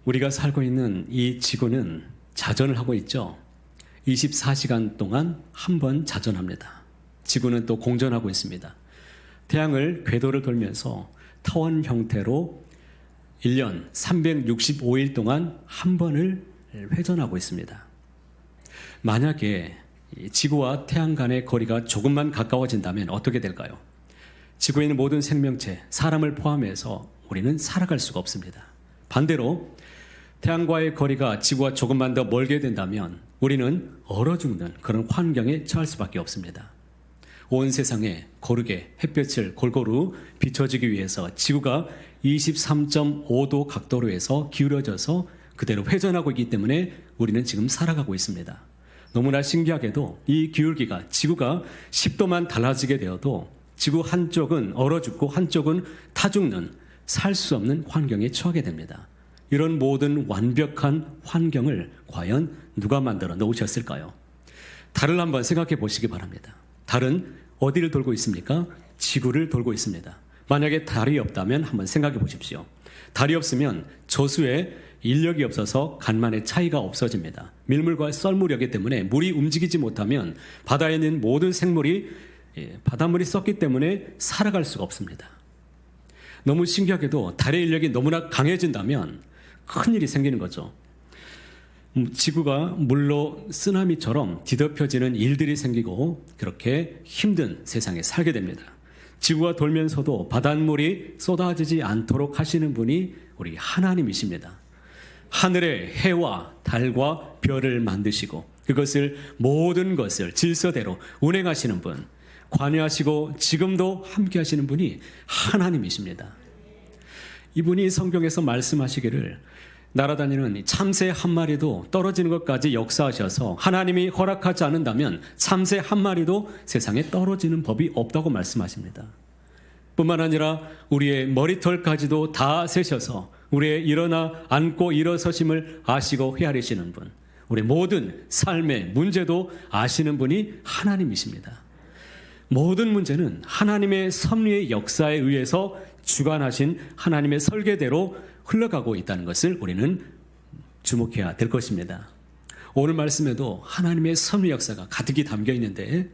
우리가 살고 있는 이 지구는 자전을 하고 있죠. 24시간 동안 한 번 자전합니다. 지구는 또 공전하고 있습니다. 태양을 궤도를 돌면서 타원 형태로 1년 365일 동안 한 번을 회전하고 있습니다. 만약에 지구와 태양 간의 거리가 조금만 가까워진다면 어떻게 될까요? 지구에 있는 모든 생명체, 사람을 포함해서 우리는 살아갈 수가 없습니다. 반대로 태양과의 거리가 지구와 조금만 더 멀게 된다면 우리는 얼어 죽는 그런 환경에 처할 수밖에 없습니다. 온 세상에 고르게 햇볕을 골고루 비춰주기 위해서 지구가 23.5도 각도로 해서 기울어져서 그대로 회전하고 있기 때문에 우리는 지금 살아가고 있습니다. 너무나 신기하게도 이 기울기가 지구가 10도만 달라지게 되어도 지구 한쪽은 얼어 죽고 한쪽은 타 죽는 살 수 없는 환경에 처하게 됩니다. 이런 모든 완벽한 환경을 과연 누가 만들어 놓으셨을까요? 달을 한번 생각해 보시기 바랍니다. 달은 어디를 돌고 있습니까? 지구를 돌고 있습니다. 만약에 달이 없다면 한번 생각해 보십시오. 달이 없으면 저수에 인력이 없어서 간만의 차이가 없어집니다. 밀물과 썰물이기 때문에 물이 움직이지 못하면 바다에 있는 모든 생물이 바닷물이 썩기 때문에 살아갈 수가 없습니다. 너무 신기하게도 달의 인력이 너무나 강해진다면 큰일이 생기는 거죠. 지구가 물로 쓰나미처럼 뒤덮여지는 일들이 생기고 그렇게 힘든 세상에 살게 됩니다. 지구가 돌면서도 바닷물이 쏟아지지 않도록 하시는 분이 우리 하나님이십니다. 하늘의 해와 달과 별을 만드시고 그것을 모든 것을 질서대로 운행하시는 분, 관여하시고 지금도 함께 하시는 분이 하나님이십니다. 이분이 성경에서 말씀하시기를 날아다니는 참새 한 마리도 떨어지는 것까지 역사하셔서 하나님이 허락하지 않는다면 참새 한 마리도 세상에 떨어지는 법이 없다고 말씀하십니다. 뿐만 아니라 우리의 머리털까지도 다 세셔서 우리의 일어나 앉고 일어서심을 아시고 헤아리시는 분, 우리의 모든 삶의 문제도 아시는 분이 하나님이십니다. 모든 문제는 하나님의 섭리의 역사에 의해서 주관하신 하나님의 설계대로 흘러가고 있다는 것을 우리는 주목해야 될 것입니다. 오늘 말씀에도 하나님의 섭리 역사가 가득히 담겨 있는데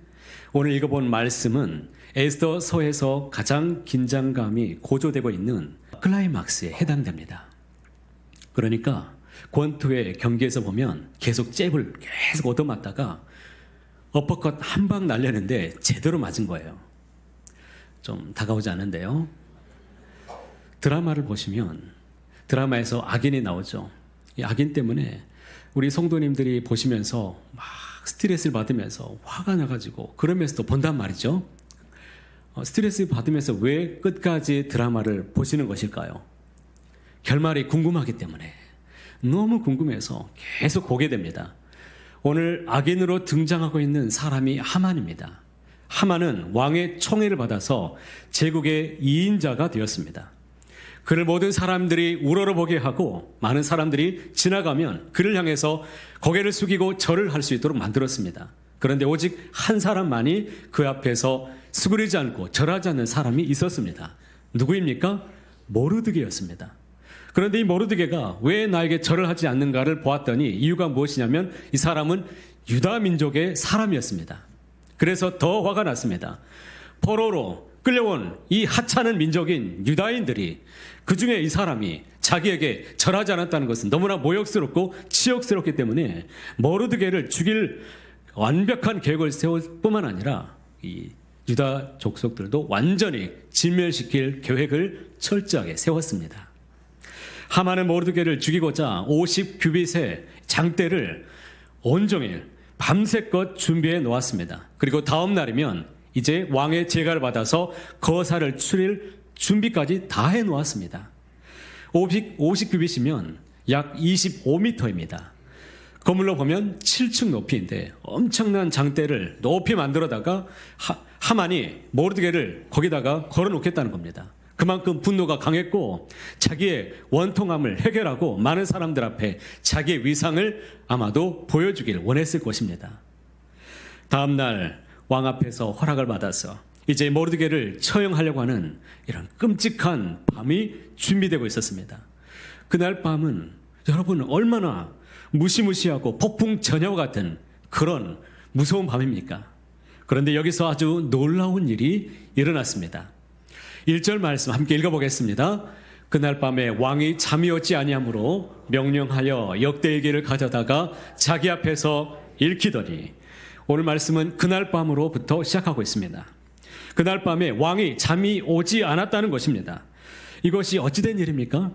오늘 읽어본 말씀은 에스더서에서 가장 긴장감이 고조되고 있는 클라이막스에 해당됩니다. 그러니까 권투의 경기에서 보면 계속 잽을 계속 얻어맞다가 어퍼컷 한 방 날렸는데 제대로 맞은 거예요. 좀 다가오지 않은데요. 드라마를 보시면 드라마에서 악인이 나오죠. 이 악인 때문에 우리 성도님들이 보시면서 막 스트레스를 받으면서 화가 나가지고 그러면서도 본단 말이죠. 스트레스 받으면서 왜 끝까지 드라마를 보시는 것일까요? 결말이 궁금하기 때문에 너무 궁금해서 계속 보게 됩니다. 오늘 악인으로 등장하고 있는 사람이 하만입니다. 하만은 왕의 총애를 받아서 제국의 2인자가 되었습니다. 그를 모든 사람들이 우러러보게 하고 많은 사람들이 지나가면 그를 향해서 고개를 숙이고 절을 할 수 있도록 만들었습니다. 그런데 오직 한 사람만이 그 앞에서 수그리지 않고 절하지 않는 사람이 있었습니다. 누구입니까? 모르드게였습니다. 그런데 이 모르드게가 왜 나에게 절을 하지 않는가를 보았더니 이유가 무엇이냐면 이 사람은 유다 민족의 사람이었습니다. 그래서 더 화가 났습니다. 포로로 끌려온 이 하찮은 민족인 유다인들이 그중에 이 사람이 자기에게 절하지 않았다는 것은 너무나 모욕스럽고 치욕스럽기 때문에 모르드게를 죽일 완벽한 계획을 세울 뿐만 아니라 이 유다 족속들도 완전히 진멸시킬 계획을 철저하게 세웠습니다. 하만은 모르드게를 죽이고자 50규빗의 장대를 온종일 밤새껏 준비해 놓았습니다. 그리고 다음 날이면 이제 왕의 제가를 받아서 거사를 추릴 준비까지 다 해놓았습니다. 50규빗이면 약 25m입니다. 건물로 보면 7층 높이인데 엄청난 장대를 높이 만들어다가 하만이 모르드게를 거기다가 걸어놓겠다는 겁니다. 그만큼 분노가 강했고 자기의 원통함을 해결하고 많은 사람들 앞에 자기의 위상을 아마도 보여주길 원했을 것입니다. 다음 날 왕 앞에서 허락을 받아서 이제 모르드게를 처형하려고 하는 이런 끔찍한 밤이 준비되고 있었습니다. 그날 밤은 여러분, 얼마나 무시무시하고 폭풍 전야와 같은 그런 무서운 밤입니까? 그런데 여기서 아주 놀라운 일이 일어났습니다. 1절 말씀 함께 읽어보겠습니다. 그날 밤에 왕이 잠이 오지 아니하므로 명령하여 역대일기를 가져다가 자기 앞에서 읽히더니, 오늘 말씀은 그날 밤으로부터 시작하고 있습니다. 그날 밤에 왕이 잠이 오지 않았다는 것입니다. 이것이 어찌된 일입니까?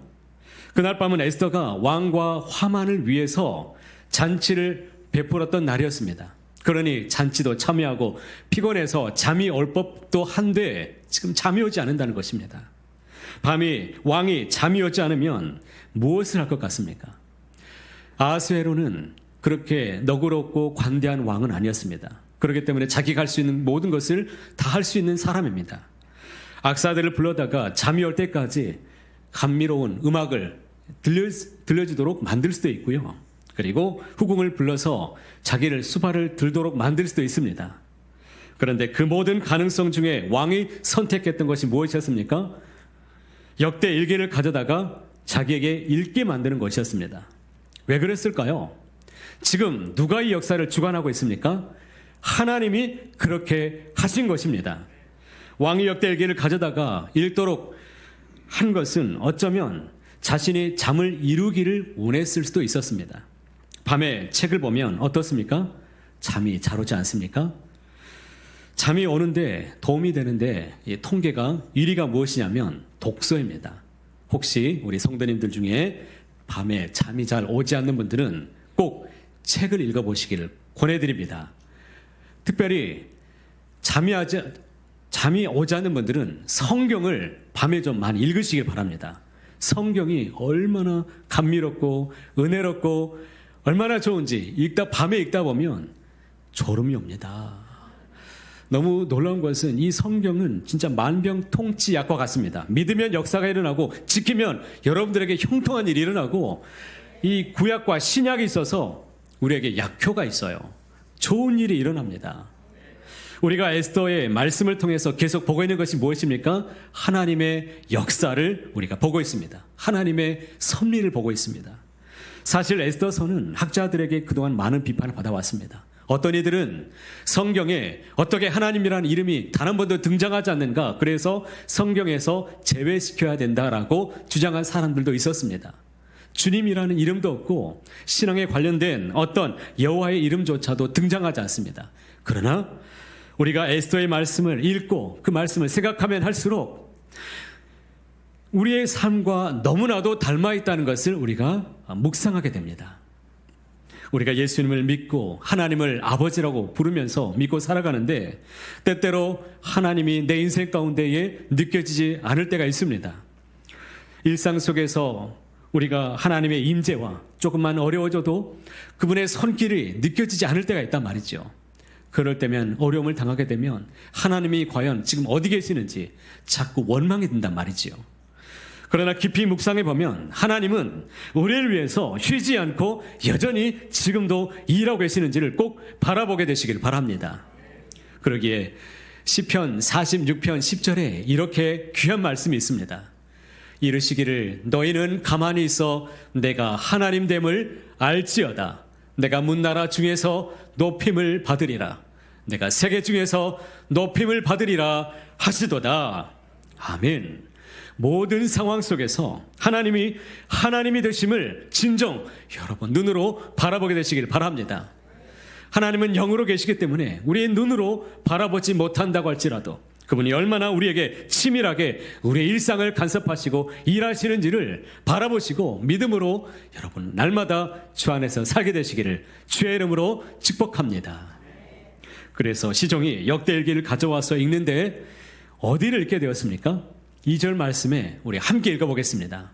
그날 밤은 에스더가 왕과 하만을 위해서 잔치를 베풀었던 날이었습니다. 그러니 잔치도 참여하고 피곤해서 잠이 올 법도 한데 지금 잠이 오지 않는다는 것입니다. 밤이 왕이 잠이 오지 않으면 무엇을 할 것 같습니까? 아하스웨로는 그렇게 너그럽고 관대한 왕은 아니었습니다. 그렇기 때문에 자기가 할 수 있는 모든 것을 다 할 수 있는 사람입니다. 악사들을 불러다가 잠이 올 때까지 감미로운 음악을 들려주도록 만들 수도 있고요. 그리고 후궁을 불러서 자기를 수발을 들도록 만들 수도 있습니다. 그런데 그 모든 가능성 중에 왕이 선택했던 것이 무엇이었습니까? 역대 일기를 가져다가 자기에게 읽게 만드는 것이었습니다. 왜 그랬을까요? 지금 누가 이 역사를 주관하고 있습니까? 하나님이 그렇게 하신 것입니다. 왕이 역대 일기를 가져다가 읽도록 한 것은 어쩌면 자신이 잠을 이루기를 원했을 수도 있었습니다. 밤에 책을 보면 어떻습니까? 잠이 잘 오지 않습니까? 잠이 오는데 도움이 되는데 이 통계가 1위가 무엇이냐면 독서입니다. 혹시 우리 성도님들 중에 밤에 잠이 잘 오지 않는 분들은 꼭 책을 읽어보시기를 권해드립니다. 특별히 잠이 오지 않는 분들은 성경을 밤에 좀 많이 읽으시길 바랍니다. 성경이 얼마나 감미롭고 은혜롭고 얼마나 좋은지 밤에 읽다 보면 졸음이 옵니다. 너무 놀라운 것은 이 성경은 진짜 만병통치약과 같습니다. 믿으면 역사가 일어나고 지키면 여러분들에게 형통한 일이 일어나고, 이 구약과 신약이 있어서 우리에게 약효가 있어요. 좋은 일이 일어납니다. 우리가 에스더의 말씀을 통해서 계속 보고 있는 것이 무엇입니까? 하나님의 역사를 우리가 보고 있습니다. 하나님의 섭리를 보고 있습니다. 사실 에스더서는 학자들에게 그동안 많은 비판을 받아왔습니다. 어떤 이들은 성경에 어떻게 하나님이라는 이름이 단 한 번도 등장하지 않는가, 그래서 성경에서 제외시켜야 된다라고 주장한 사람들도 있었습니다. 주님이라는 이름도 없고 신앙에 관련된 어떤 여호와의 이름조차도 등장하지 않습니다. 그러나 우리가 에스더의 말씀을 읽고 그 말씀을 생각하면 할수록 우리의 삶과 너무나도 닮아 있다는 것을 우리가 묵상하게 됩니다. 우리가 예수님을 믿고 하나님을 아버지라고 부르면서 믿고 살아가는데 때때로 하나님이 내 인생 가운데에 느껴지지 않을 때가 있습니다. 일상 속에서 우리가 하나님의 임재와 조금만 어려워져도 그분의 손길이 느껴지지 않을 때가 있단 말이죠. 그럴 때면, 어려움을 당하게 되면 하나님이 과연 지금 어디 계시는지 자꾸 원망이 든단 말이지요. 그러나 깊이 묵상해 보면 하나님은 우리를 위해서 쉬지 않고 여전히 지금도 일하고 계시는지를 꼭 바라보게 되시길 바랍니다. 그러기에 시편 46편 10절에 이렇게 귀한 말씀이 있습니다. 이르시기를 너희는 가만히 있어 내가 하나님됨을 알지어다. 내가 문나라 중에서 높임을 받으리라. 내가 세계 중에서 높임을 받으리라 하시도다. 아멘. 모든 상황 속에서 하나님이 되심을 진정 여러분 눈으로 바라보게 되시길 바랍니다. 하나님은 영으로 계시기 때문에 우리의 눈으로 바라보지 못한다고 할지라도 그분이 얼마나 우리에게 치밀하게 우리의 일상을 간섭하시고 일하시는지를 바라보시고 믿음으로 여러분 날마다 주 안에서 살게 되시기를 주의 이름으로 축복합니다. 그래서 시종이 역대일기를 가져와서 읽는데 어디를 읽게 되었습니까? 2절 말씀에 우리 함께 읽어보겠습니다.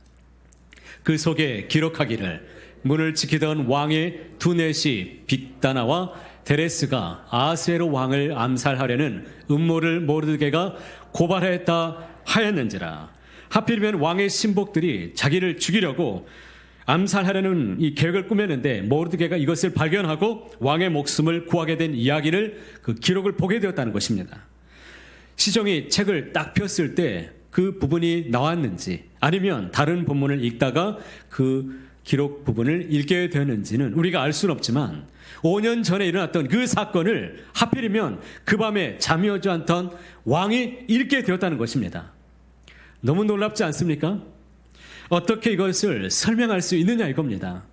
그 속에 기록하기를 문을 지키던 왕의 두넷이 빅다나와 데레스가 아하스웨로 왕을 암살하려는 음모를 모르드게가 고발했다 하였는지라. 하필이면 왕의 신복들이 자기를 죽이려고 암살하려는 이 계획을 꾸몄는데 모르드게가 이것을 발견하고 왕의 목숨을 구하게 된 이야기를 그 기록을 보게 되었다는 것입니다. 시종이 책을 딱 폈을 때 그 부분이 나왔는지 아니면 다른 본문을 읽다가 그 기록 부분을 읽게 되었는지는 우리가 알 수는 없지만 5년 전에 일어났던 그 사건을 하필이면 그 밤에 잠이 오지 않던 왕이 읽게 되었다는 것입니다. 너무 놀랍지 않습니까? 어떻게 이것을 설명할 수 있느냐 이겁니다.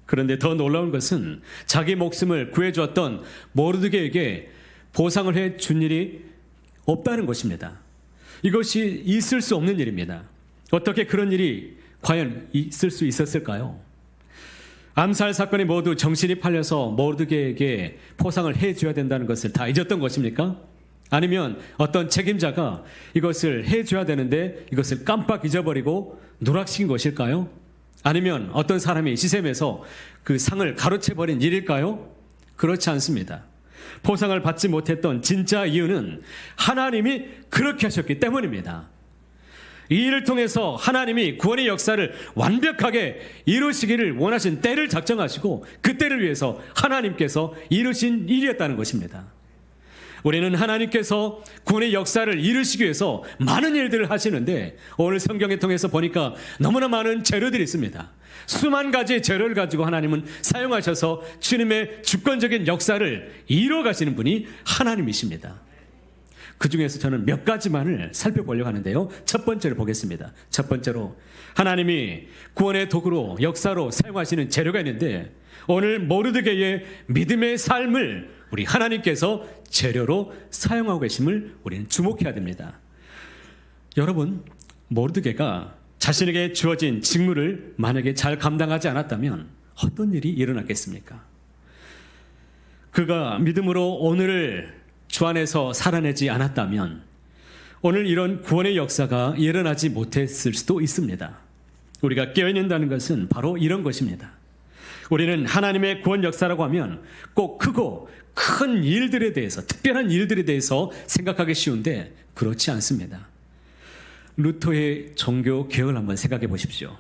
그런데 더 놀라운 것은 자기 목숨을 구해주었던 모르드게에게 보상을 해준 일이 없다는 것입니다. 이것이 있을 수 없는 일입니다. 어떻게 그런 일이 과연 있을 수 있었을까요? 암살 사건이 모두 정신이 팔려서 모르드게에게 포상을 해줘야 된다는 것을 다 잊었던 것입니까? 아니면 어떤 책임자가 이것을 해줘야 되는데 이것을 깜빡 잊어버리고 누락시킨 것일까요? 아니면 어떤 사람이 시샘에서 그 상을 가로채버린 일일까요? 그렇지 않습니다. 포상을 받지 못했던 진짜 이유는 하나님이 그렇게 하셨기 때문입니다. 이 일을 통해서 하나님이 구원의 역사를 완벽하게 이루시기를 원하신 때를 작정하시고 그 때를 위해서 하나님께서 이루신 일이었다는 것입니다. 우리는 하나님께서 구원의 역사를 이루시기 위해서 많은 일들을 하시는데 오늘 성경을 통해서 보니까 너무나 많은 재료들이 있습니다. 수만 가지의 재료를 가지고 하나님은 사용하셔서 주님의 주권적인 역사를 이루어 가시는 분이 하나님이십니다. 그 중에서 저는 몇 가지만을 살펴보려고 하는데요. 첫 번째로 보겠습니다. 첫 번째로 하나님이 구원의 도구로 역사로 사용하시는 재료가 있는데 오늘 모르드게의 믿음의 삶을 우리 하나님께서 재료로 사용하고 계심을 우리는 주목해야 됩니다. 여러분, 모르드게가 자신에게 주어진 직무를 만약에 잘 감당하지 않았다면 어떤 일이 일어났겠습니까? 그가 믿음으로 오늘을 주 안에서 살아내지 않았다면 오늘 이런 구원의 역사가 일어나지 못했을 수도 있습니다. 우리가 깨어있는다는 것은 바로 이런 것입니다. 우리는 하나님의 구원 역사라고 하면 꼭 크고 큰 일들에 대해서, 특별한 일들에 대해서 생각하기 쉬운데 그렇지 않습니다. 루터의 종교 개혁을 한번 생각해 보십시오.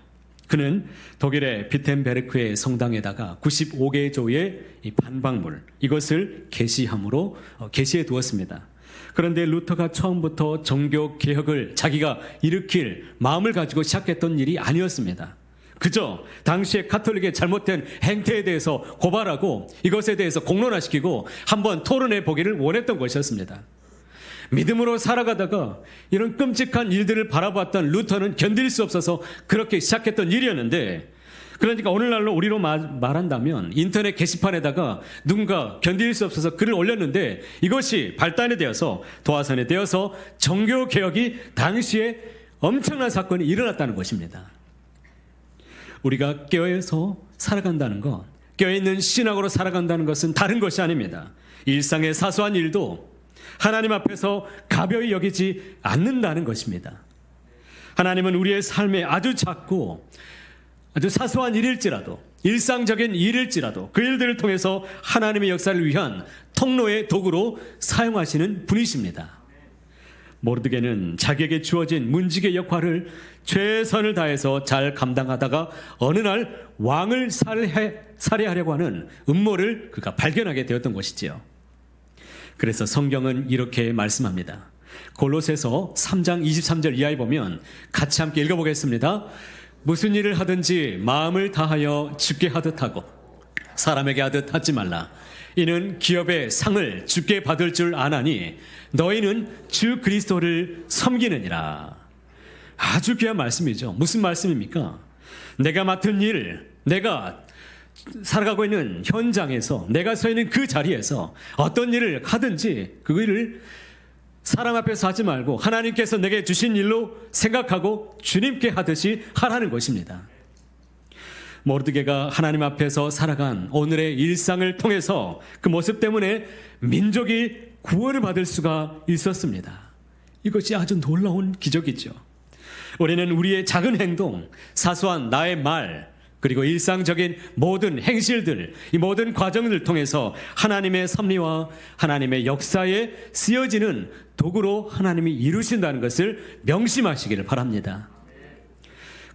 그는 독일의 비텐베르크의 성당에다가 95개의 조의 이 반박물, 이것을 게시해 두었습니다. 그런데 루터가 처음부터 종교 개혁을 자기가 일으킬 마음을 가지고 시작했던 일이 아니었습니다. 그저 당시의 가톨릭의 잘못된 행태에 대해서 고발하고 이것에 대해서 공론화시키고 한번 토론해 보기를 원했던 것이었습니다. 믿음으로 살아가다가 이런 끔찍한 일들을 바라봤던 루터는 견딜 수 없어서 그렇게 시작했던 일이었는데, 그러니까 오늘날로 우리로 말한다면 인터넷 게시판에다가 누군가 견딜 수 없어서 글을 올렸는데 이것이 발단이 되어서 도화선이 되어서 종교개혁이 당시에 엄청난 사건이 일어났다는 것입니다. 우리가 깨어서 살아간다는 것, 깨어있는 신앙으로 살아간다는 것은 다른 것이 아닙니다. 일상의 사소한 일도 하나님 앞에서 가벼이 여기지 않는다는 것입니다. 하나님은 우리의 삶에 아주 작고 아주 사소한 일일지라도, 일상적인 일일지라도 그 일들을 통해서 하나님의 역사를 위한 통로의 도구로 사용하시는 분이십니다. 모르드게는 자기에게 주어진 문지기의 역할을 최선을 다해서 잘 감당하다가 어느 날 왕을 살해하려고 하는 음모를 그가 발견하게 되었던 것이지요. 그래서 성경은 이렇게 말씀합니다. 골로새서 3장 23절 이하에 보면 같이 함께 읽어보겠습니다. 무슨 일을 하든지 마음을 다하여 주께 하듯 하고 사람에게 하듯 하지 말라. 이는 기업의 상을 주께 받을 줄 아나니 너희는 주 그리스도를 섬기느니라. 아주 귀한 말씀이죠. 무슨 말씀입니까? 내가 맡은 일, 내가 살아가고 있는 현장에서, 내가 서 있는 그 자리에서 어떤 일을 하든지 그 일을 사람 앞에서 하지 말고 하나님께서 내게 주신 일로 생각하고 주님께 하듯이 하라는 것입니다. 모르드게가 하나님 앞에서 살아간 오늘의 일상을 통해서 그 모습 때문에 민족이 구원을 받을 수가 있었습니다. 이것이 아주 놀라운 기적이죠. 우리는 우리의 작은 행동, 사소한 나의 말, 그리고 일상적인 모든 행실들, 이 모든 과정을 통해서 하나님의 섭리와 하나님의 역사에 쓰여지는 도구로 하나님이 이루신다는 것을 명심하시기를 바랍니다.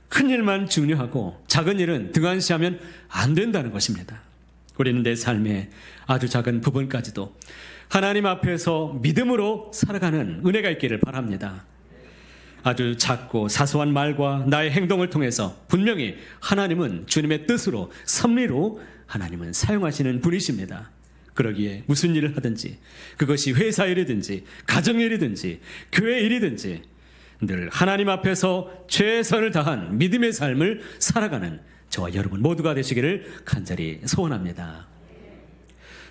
큰 일만 중요하고 작은 일은 등한시하면 안 된다는 것입니다. 우리는 내 삶의 아주 작은 부분까지도 하나님 앞에서 믿음으로 살아가는 은혜가 있기를 바랍니다. 아주 작고 사소한 말과 나의 행동을 통해서 분명히 하나님은 주님의 뜻으로 섭리로 하나님은 사용하시는 분이십니다. 그러기에 무슨 일을 하든지 그것이 회사 일이든지 가정 일이든지 교회 일이든지 늘 하나님 앞에서 최선을 다한 믿음의 삶을 살아가는 저와 여러분 모두가 되시기를 간절히 소원합니다.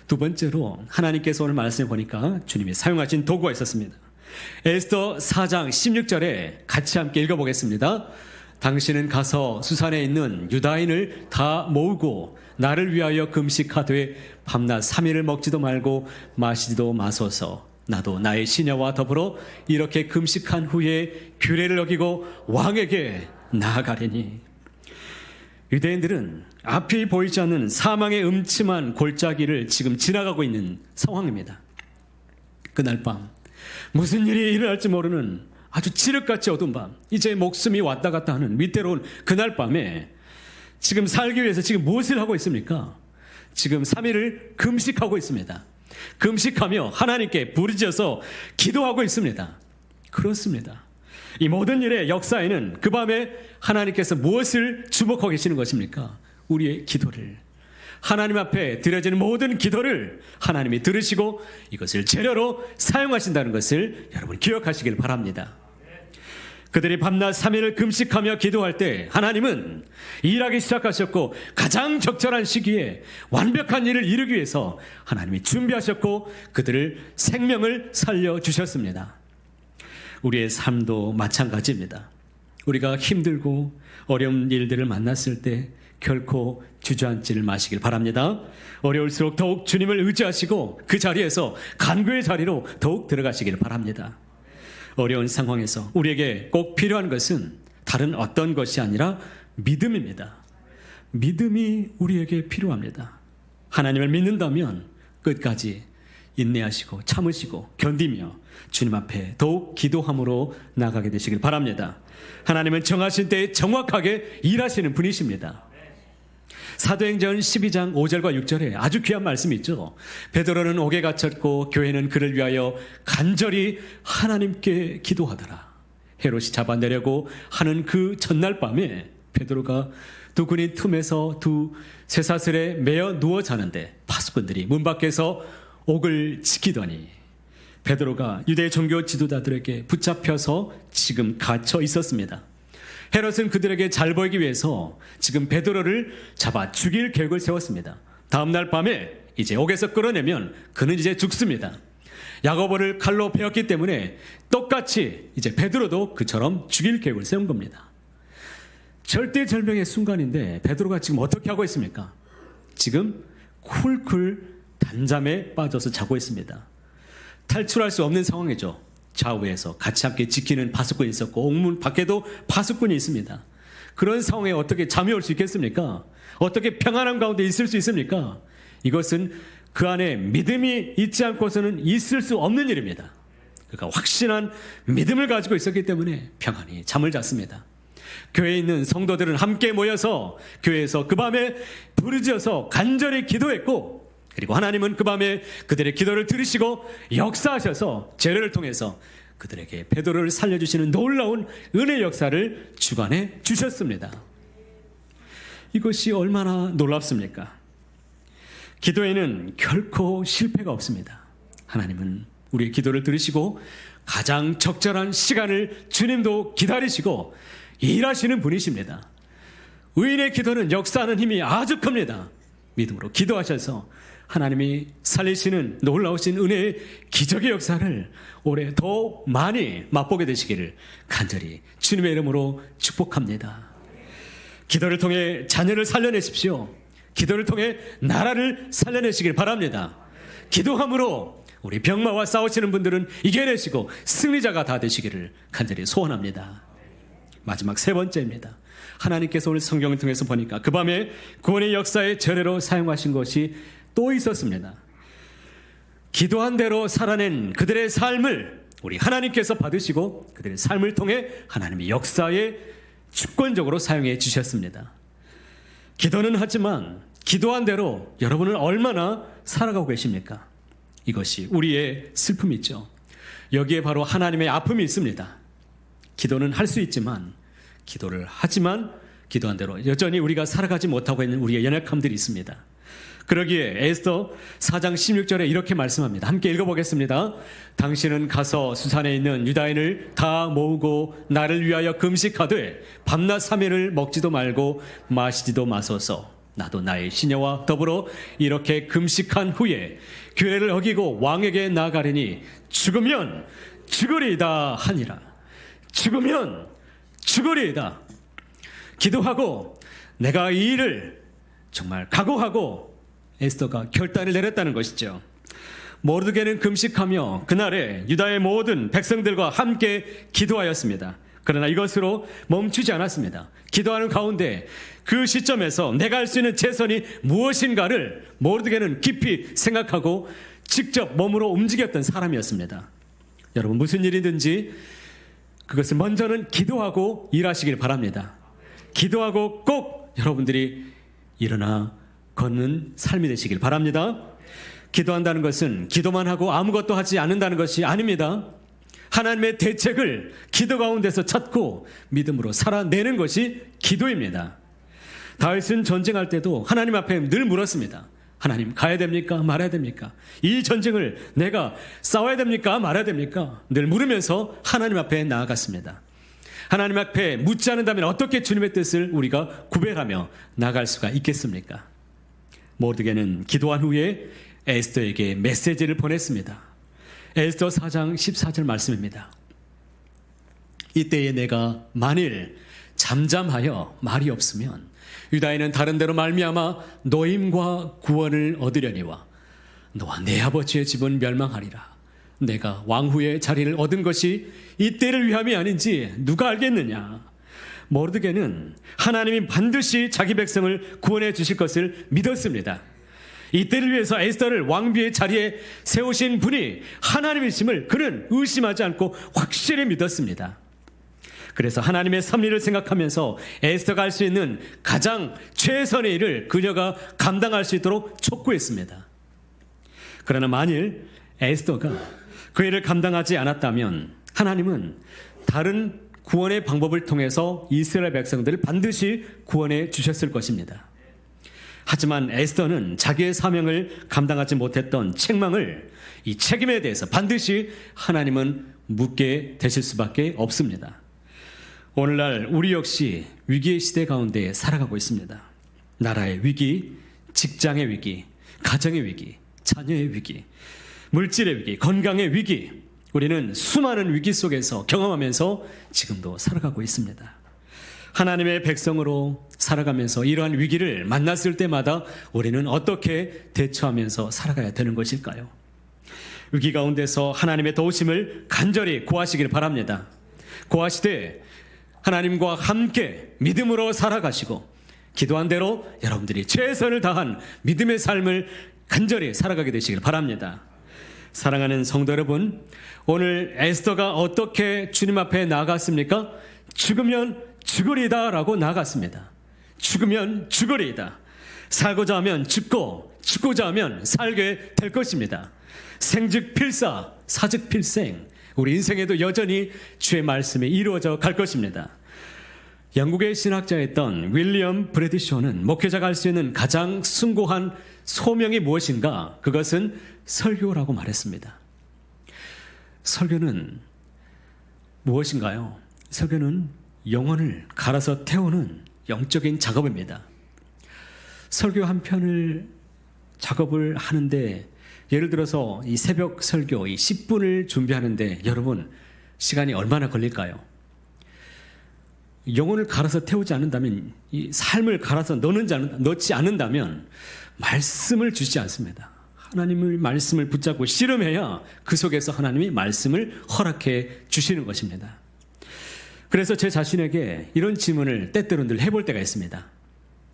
두 번째로 하나님께서 오늘 말씀해 보니까 주님이 사용하신 도구가 있었습니다. 에스더 4장 16절에 같이 함께 읽어보겠습니다. 당신은 가서 수산에 있는 유다인을 다 모으고 나를 위하여 금식하되 밤낮 3일을 먹지도 말고 마시지도 마소서. 나도 나의 시녀와 더불어 이렇게 금식한 후에 규례를 어기고 왕에게 나아가려니. 유대인들은 앞이 보이지 않는 사망의 음침한 골짜기를 지금 지나가고 있는 상황입니다. 그날 밤 무슨 일이 일어날지 모르는 아주 칠흑같이 어두운 밤, 이제 목숨이 왔다 갔다 하는 위태로운 그날 밤에 지금 살기 위해서 지금 무엇을 하고 있습니까? 지금 3일을 금식하고 있습니다. 금식하며 하나님께 부르짖어서 기도하고 있습니다. 그렇습니다. 이 모든 일의 역사에는 그 밤에 하나님께서 무엇을 주목하고 계시는 것입니까? 우리의 기도를. 하나님 앞에 드려지는 모든 기도를 하나님이 들으시고 이것을 재료로 사용하신다는 것을 여러분 기억하시길 바랍니다. 그들이 밤낮 3일을 금식하며 기도할 때 하나님은 일하기 시작하셨고 가장 적절한 시기에 완벽한 일을 이루기 위해서 하나님이 준비하셨고 그들을 생명을 살려주셨습니다. 우리의 삶도 마찬가지입니다. 우리가 힘들고 어려운 일들을 만났을 때 결코 주저앉지를 마시길 바랍니다. 어려울수록 더욱 주님을 의지하시고 그 자리에서 간구의 자리로 더욱 들어가시길 바랍니다. 어려운 상황에서 우리에게 꼭 필요한 것은 다른 어떤 것이 아니라 믿음입니다. 믿음이 우리에게 필요합니다. 하나님을 믿는다면 끝까지 인내하시고 참으시고 견디며 주님 앞에 더욱 기도함으로 나가게 되시길 바랍니다. 하나님은 정하신 때에 정확하게 일하시는 분이십니다. 사도행전 12장 5절과 6절에 아주 귀한 말씀이 있죠. 베드로는 옥에 갇혔고 교회는 그를 위하여 간절히 하나님께 기도하더라. 헤롯이 잡아내려고 하는 그 전날 밤에 베드로가 두 군인 틈에서 두 쇠사슬에 매어 누워 자는데 파수꾼들이 문 밖에서 옥을 지키더니 베드로가 유대 종교 지도자들에게 붙잡혀서 지금 갇혀 있었습니다. 헤롯은 그들에게 잘 보이기 위해서 지금 베드로를 잡아 죽일 계획을 세웠습니다. 다음 날 밤에 이제 옥에서 끌어내면 그는 이제 죽습니다. 야고보를 칼로 베었기 때문에 똑같이 이제 베드로도 그처럼 죽일 계획을 세운 겁니다. 절대절명의 순간인데 베드로가 지금 어떻게 하고 있습니까? 지금 쿨쿨 단잠에 빠져서 자고 있습니다. 탈출할 수 없는 상황이죠. 좌우에서 같이 함께 지키는 파수꾼이 있었고 옥문 밖에도 파수꾼이 있습니다. 그런 상황에 어떻게 잠이 올 수 있겠습니까? 어떻게 평안한 가운데 있을 수 있습니까? 이것은 그 안에 믿음이 있지 않고서는 있을 수 없는 일입니다. 그가 확신한 믿음을 가지고 있었기 때문에 평안히 잠을 잤습니다. 교회에 있는 성도들은 함께 모여서 교회에서 그 밤에 부르짖어서 간절히 기도했고 그리고 하나님은 그 밤에 그들의 기도를 들으시고 역사하셔서 제례를 통해서 그들에게 베드로를 살려주시는 놀라운 은혜 역사를 주관해 주셨습니다. 이것이 얼마나 놀랍습니까? 기도에는 결코 실패가 없습니다. 하나님은 우리의 기도를 들으시고 가장 적절한 시간을 주님도 기다리시고 일하시는 분이십니다. 의인의 기도는 역사하는 힘이 아주 큽니다. 믿음으로 기도하셔서 하나님이 살리시는 놀라우신 은혜의 기적의 역사를 올해 더 많이 맛보게 되시기를 간절히 주님의 이름으로 축복합니다. 기도를 통해 자녀를 살려내십시오. 기도를 통해 나라를 살려내시길 바랍니다. 기도함으로 우리 병마와 싸우시는 분들은 이겨내시고 승리자가 다 되시기를 간절히 소원합니다. 마지막 세 번째입니다. 하나님께서 오늘 성경을 통해서 보니까 그 밤에 구원의 역사의 제례로 사용하신 것이 또 있었습니다. 기도한 대로 살아낸 그들의 삶을 우리 하나님께서 받으시고 그들의 삶을 통해 하나님의 역사에 주권적으로 사용해 주셨습니다. 기도는 하지만 기도한 대로 여러분은 얼마나 살아가고 계십니까? 이것이 우리의 슬픔이죠. 여기에 바로 하나님의 아픔이 있습니다. 기도는 할 수 있지만 기도한 대로 여전히 우리가 살아가지 못하고 있는 우리의 연약함들이 있습니다. 그러기에 에스더 4장 16절에 이렇게 말씀합니다. 함께 읽어보겠습니다. 당신은 가서 수산에 있는 유다인을 다 모으고 나를 위하여 금식하되 밤낮 3일을 먹지도 말고 마시지도 마소서. 나도 나의 시녀와 더불어 이렇게 금식한 후에 규례를 어기고 왕에게 나아가리니 죽으면 죽으리이다 하니라. 죽으면 죽으리이다. 기도하고 내가 이 일을 정말 각오하고 에스더가 결단을 내렸다는 것이죠. 모르드게는 금식하며 그날에 유다의 모든 백성들과 함께 기도하였습니다. 그러나 이것으로 멈추지 않았습니다. 기도하는 가운데 그 시점에서 내가 할 수 있는 최선이 무엇인가를 모르드게는 깊이 생각하고 직접 몸으로 움직였던 사람이었습니다. 여러분, 무슨 일이든지 그것을 먼저는 기도하고 일하시길 바랍니다. 기도하고 꼭 여러분들이 일어나 걷는 삶이 되시길 바랍니다. 기도한다는 것은 기도만 하고 아무것도 하지 않는다는 것이 아닙니다. 하나님의 대책을 기도 가운데서 찾고 믿음으로 살아내는 것이 기도입니다. 다윗은 전쟁할 때도 하나님 앞에 늘 물었습니다. 하나님, 가야 됩니까? 말아야 됩니까? 이 전쟁을 내가 싸워야 됩니까? 말아야 됩니까? 늘 물으면서 하나님 앞에 나아갔습니다. 하나님 앞에 묻지 않는다면 어떻게 주님의 뜻을 우리가 구별하며 나갈 수가 있겠습니까? 모르드게는 기도한 후에 에스더에게 메시지를 보냈습니다. 에스더 4장 14절 말씀입니다. 이때에 내가 만일 잠잠하여 말이 없으면 유다인은 다른 데로 말미암아 노임과 구원을 얻으려니와 너와 내 아버지의 집은 멸망하리라. 내가 왕후의 자리를 얻은 것이 이때를 위함이 아닌지 누가 알겠느냐. 모르드게는 하나님이 반드시 자기 백성을 구원해 주실 것을 믿었습니다. 이때를 위해서 에스더를 왕비의 자리에 세우신 분이 하나님이심을 그는 의심하지 않고 확실히 믿었습니다. 그래서 하나님의 섭리를 생각하면서 에스더가 할 수 있는 가장 최선의 일을 그녀가 감당할 수 있도록 촉구했습니다. 그러나 만일 에스더가 그 일을 감당하지 않았다면 하나님은 다른 구원의 방법을 통해서 이스라엘 백성들을 반드시 구원해 주셨을 것입니다. 하지만 에스더는 자기의 사명을 감당하지 못했던 책망을, 이 책임에 대해서 반드시 하나님은 묻게 되실 수밖에 없습니다. 오늘날 우리 역시 위기의 시대 가운데 살아가고 있습니다. 나라의 위기, 직장의 위기, 가정의 위기, 자녀의 위기, 물질의 위기, 건강의 위기, 우리는 수많은 위기 속에서 경험하면서 지금도 살아가고 있습니다. 하나님의 백성으로 살아가면서 이러한 위기를 만났을 때마다 우리는 어떻게 대처하면서 살아가야 되는 것일까요? 위기 가운데서 하나님의 도우심을 간절히 구하시길 바랍니다. 구하시되 하나님과 함께 믿음으로 살아가시고 기도한 대로 여러분들이 최선을 다한 믿음의 삶을 간절히 살아가게 되시길 바랍니다. 사랑하는 성도 여러분, 오늘 에스더가 어떻게 주님 앞에 나아갔습니까? 죽으면 죽으리다 라고 나아갔습니다. 죽으면 죽으리다. 살고자 하면 죽고 죽고자 하면 살게 될 것입니다. 생즉 필사, 사즉 필생. 우리 인생에도 여전히 주의 말씀이 이루어져 갈 것입니다. 영국의 신학자였던 윌리엄 브래디쇼는 목회자가 할 수 있는 가장 숭고한 소명이 무엇인가? 그것은 설교라고 말했습니다. 설교는 무엇인가요? 설교는 영혼을 갈아서 태우는 영적인 작업입니다. 설교 한 편을 작업을 하는데, 예를 들어서 이 새벽 설교 이 10분을 준비하는데 여러분 시간이 얼마나 걸릴까요? 영혼을 갈아서 태우지 않는다면, 이 삶을 갈아서 넣지 않는다면 말씀을 주시지 않습니다. 하나님의 말씀을 붙잡고 씨름해야 그 속에서 하나님이 말씀을 허락해 주시는 것입니다. 그래서 제 자신에게 이런 질문을 때때로 늘 해볼 때가 있습니다.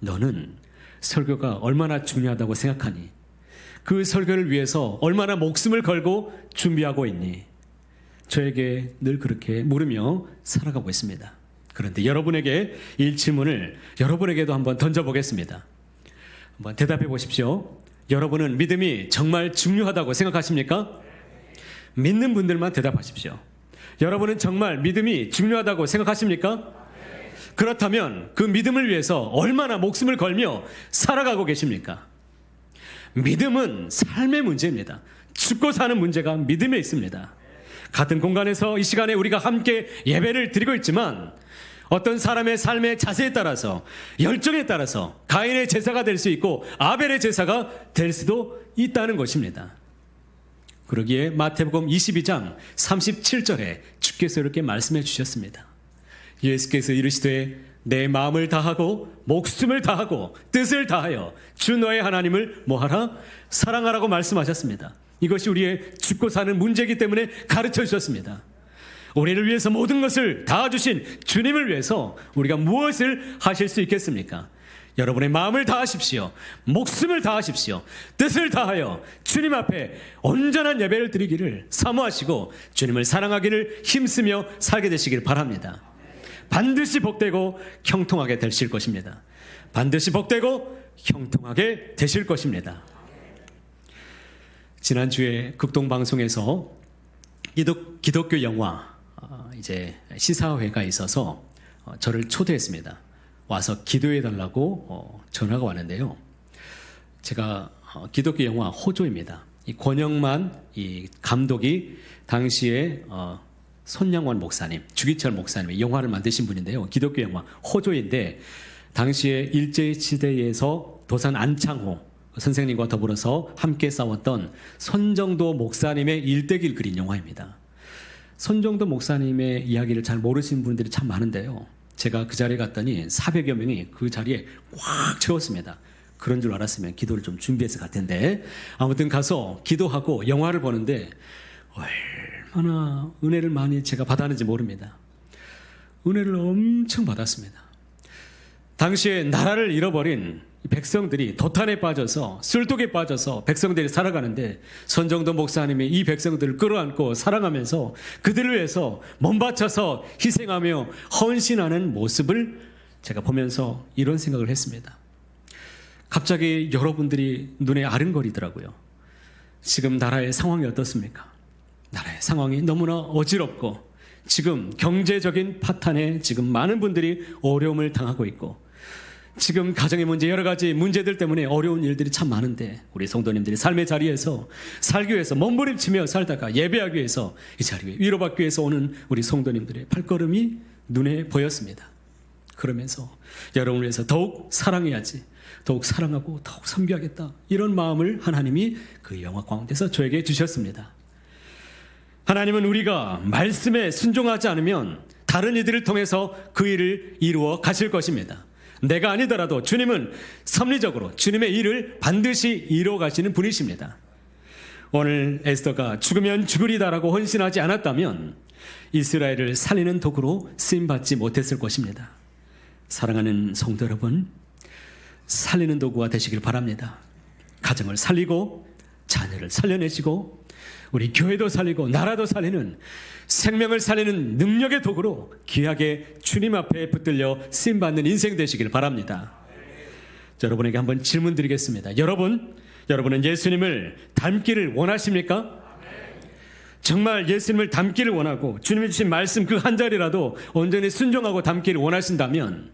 너는 설교가 얼마나 중요하다고 생각하니? 그 설교를 위해서 얼마나 목숨을 걸고 준비하고 있니? 저에게 늘 그렇게 물으며 살아가고 있습니다. 그런데 여러분에게 이 질문을 여러분에게도 한번 던져보겠습니다. 한번 대답해 보십시오. 여러분은 믿음이 정말 중요하다고 생각하십니까? 믿는 분들만 대답하십시오. 여러분은 정말 믿음이 중요하다고 생각하십니까? 그렇다면 그 믿음을 위해서 얼마나 목숨을 걸며 살아가고 계십니까? 믿음은 삶의 문제입니다. 죽고 사는 문제가 믿음에 있습니다. 같은 공간에서 이 시간에 우리가 함께 예배를 드리고 있지만 어떤 사람의 삶의 자세에 따라서, 열정에 따라서 가인의 제사가 될 수 있고 아벨의 제사가 될 수도 있다는 것입니다. 그러기에 마태복음 22장 37절에 주께서 이렇게 말씀해 주셨습니다. 예수께서 이르시되 내 마음을 다하고 목숨을 다하고 뜻을 다하여 주 너의 하나님을 뭐하라? 사랑하라고 말씀하셨습니다. 이것이 우리의 죽고 사는 문제이기 때문에 가르쳐 주셨습니다. 우리를 위해서 모든 것을 다해주신 주님을 위해서 우리가 무엇을 하실 수 있겠습니까? 여러분의 마음을 다하십시오. 목숨을 다하십시오. 뜻을 다하여 주님 앞에 온전한 예배를 드리기를 사모하시고 주님을 사랑하기를 힘쓰며 살게 되시길 바랍니다. 반드시 복되고 형통하게 되실 것입니다. 반드시 복되고 형통하게 되실 것입니다. 지난주에 극동방송에서 기독교 영화 이제 시사회가 있어서 저를 초대했습니다. 와서 기도해달라고 전화가 왔는데요. 제가 기독교 영화 호조입니다. 이 권영만 이 감독이 당시에 손양원 목사님, 주기철 목사님의 영화를 만드신 분인데요. 기독교 영화 호조인데 당시에 일제시대에서 도산 안창호 선생님과 더불어서 함께 싸웠던 손정도 목사님의 일대기를 그린 영화입니다. 손정도 목사님의 이야기를 잘 모르시는 분들이 참 많은데요. 제가 그 자리에 갔더니 400여 명이 그 자리에 꽉 채웠습니다. 그런 줄 알았으면 기도를 좀 준비해서 갈 텐데 아무튼 가서 기도하고 영화를 보는데 얼마나 은혜를 많이 제가 받았는지 모릅니다. 은혜를 엄청 받았습니다. 당시에 나라를 잃어버린 백성들이 도탄에 빠져서 술독에 빠져서 백성들이 살아가는데 손정도 목사님이 이 백성들을 끌어안고 사랑하면서 그들을 위해서 몸바쳐서 희생하며 헌신하는 모습을 제가 보면서 이런 생각을 했습니다. 갑자기 여러분들이 눈에 아른거리더라고요. 지금 나라의 상황이 어떻습니까? 나라의 상황이 너무나 어지럽고 지금 경제적인 파탄에 지금 많은 분들이 어려움을 당하고 있고 지금 가정의 문제 여러 가지 문제들 때문에 어려운 일들이 참 많은데 우리 성도님들이 삶의 자리에서 살기 위해서 몸부림치며 살다가 예배하기 위해서 이 자리에 위로받기 위해서 오는 우리 성도님들의 발걸음이 눈에 보였습니다. 그러면서 여러분을 위해서 더욱 사랑해야지, 더욱 사랑하고 더욱 섬겨야겠다, 이런 마음을 하나님이 그 영화 가운데서 저에게 주셨습니다. 하나님은 우리가 말씀에 순종하지 않으면 다른 이들을 통해서 그 일을 이루어 가실 것입니다. 내가 아니더라도 주님은 섭리적으로 주님의 일을 반드시 이루어 가시는 분이십니다. 오늘 에스더가 죽으면 죽으리다라고 헌신하지 않았다면 이스라엘을 살리는 도구로 쓰임받지 못했을 것입니다. 사랑하는 성도 여러분, 살리는 도구가 되시길 바랍니다. 가정을 살리고 자녀를 살려내시고 우리 교회도 살리고 나라도 살리는, 생명을 살리는 능력의 도구로 귀하게 주님 앞에 붙들려 쓰임받는 인생 되시길 바랍니다. 여러분에게 한번 질문 드리겠습니다. 여러분은 예수님을 닮기를 원하십니까? 정말 예수님을 닮기를 원하고 주님이 주신 말씀 그 한 자리라도 온전히 순종하고 닮기를 원하신다면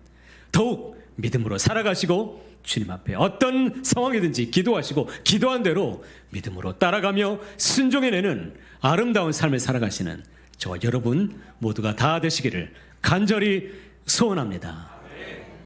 더욱 믿음으로 살아가시고 주님 앞에 어떤 상황이든지 기도하시고 기도한 대로 믿음으로 따라가며 순종해내는 아름다운 삶을 살아가시는 저와 여러분 모두가 다 되시기를 간절히 소원합니다.